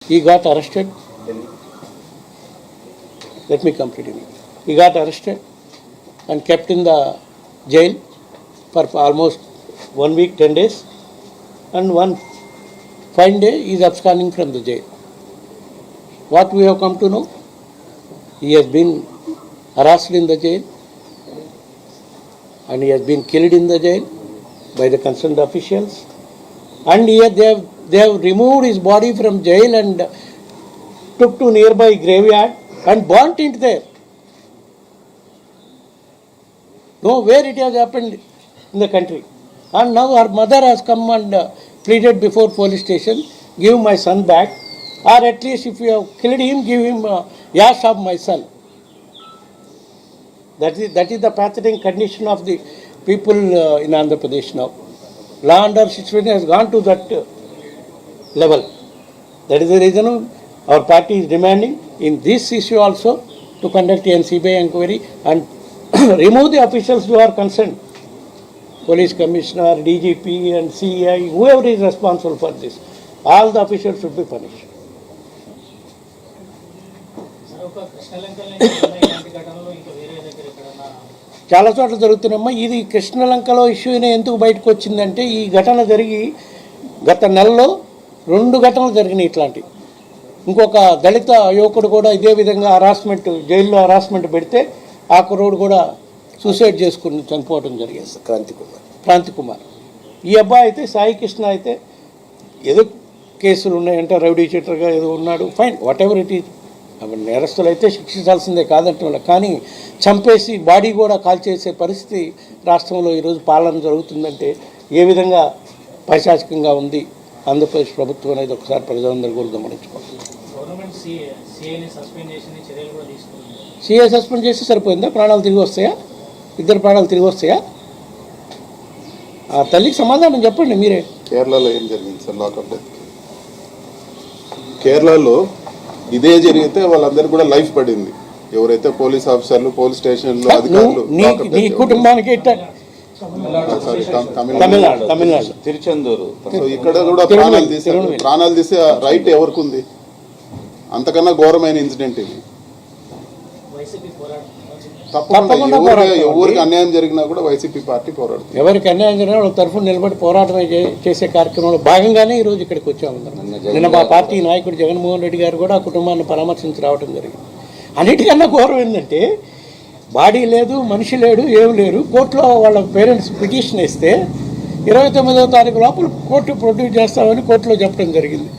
He got arrested. Let me complete it. He got arrested and kept in the jail for almost 1 week, 10 days. And one fine day, he is absconding from the jail. What we have come to know? He has been harassed in the jail and he has been killed in the jail by the concerned officials. And here they have removed his body from jail and took to nearby graveyard and burnt it there. No, where it has happened in the country. And now her mother has come and pleaded before police station, give my son back, or at least if you have killed him, give him yash of my son. That is the pathetic condition of the people in Andhra Pradesh now. Law and order situation has gone to that level. That is the reason our party is demanding in this issue also to conduct an CBI inquiry and remove the officials who are concerned. Police Commissioner, DGP and CEI, whoever is responsible for this, all the officials should be punished. చాలా చోట్ల జరుగుతున్నామ్మా. ఇది కృష్ణలంకలో issue ఎందుకు బయటకు వచ్చిందంటే ఈ ఘటన జరిగి గత నెలలో 2 ఘటనలు జరిగినాయి ఇట్లాంటి. ఇంకొక దళిత యువకుడు కూడా ఇదే విధంగా హరాస్మెంట్, జైల్లో హరాస్మెంట్ పెడితే ఆ కుర్రోడు కూడా సూసైడ్ చేసుకుని చనిపోవడం జరిగింది. క్రాంతి కుమార్. ఈ అబ్బాయి అయితే సాయి కృష్ణ అయితే ఏదో కేసులు ఉన్నాయంటే రౌడీ షీటర్గా ఏదో ఉన్నాడు, fine, what ever it is. నేరస్తులు అయితే శిక్షించాల్సిందే కాదంటే, కానీ చంపేసి బాడీ కూడా కాల్ చేసే పరిస్థితి రాష్ట్రంలో ఈరోజు పాలన జరుగుతుందంటే ఏ విధంగా పైశాచికంగా ఉంది ఆంధ్రప్రదేశ్ ప్రభుత్వం అనేది ఒకసారి ప్రజలందరూ కూడా గమనించుకోవాలి. సిఐ సస్పెండ్ చేస్తే సరిపోయిందా? ప్రాణాలు తిరిగి వస్తాయా? 2 ప్రాణాలు తిరిగి వస్తాయా? ఆ తల్లికి సమాధానం చెప్పండి మీరే. కేరళలో ఏం జరిగింది సార్? లాకప్ డెత్ కేరళలో ఇదే జరిగితే వాళ్ళందరికీ కూడా లైఫ్ పడింది. ఎవరైతే పోలీస్ ఆఫీసర్లు, పోలీస్ స్టేషన్లో అధికారులు, నీ కుటుంబానికి తమిళనాడు తిరుచెందూరు, ఇక్కడ కూడా ప్రాణాలు తీసే రైట్ ఎవరికి ఉంది? అంతకన్నా ఘోరమైన ఇన్సిడెంట్ ఇది. తప్పకుండా ఎవరికి అన్యాయం జరిగినా కూడా వైసీపీ పార్టీ పోరాడుతుంది. ఎవరికి అన్యాయం జరిగినా వాళ్ళ తరఫున నిలబడి పోరాటం చేసే కార్యక్రమంలో భాగంగానే ఈరోజు ఇక్కడికి వచ్చాము. నిన్న మా పార్టీ నాయకుడు జగన్మోహన్ రెడ్డి గారు కూడా ఆ కుటుంబాన్ని పరామర్శించి రావడం జరిగింది. అన్నిటికన్నా ఘోరం ఏంటంటే బాడీ లేదు, మనిషి లేడు, ఏం లేరు. కోర్టులో వాళ్ళ పేరెంట్స్ పిటిషన్ ఇస్తే 29వ తారీఖు లోపల కోర్టు ప్రొడ్యూస్ చేస్తామని కోర్టులో చెప్పడం జరిగింది.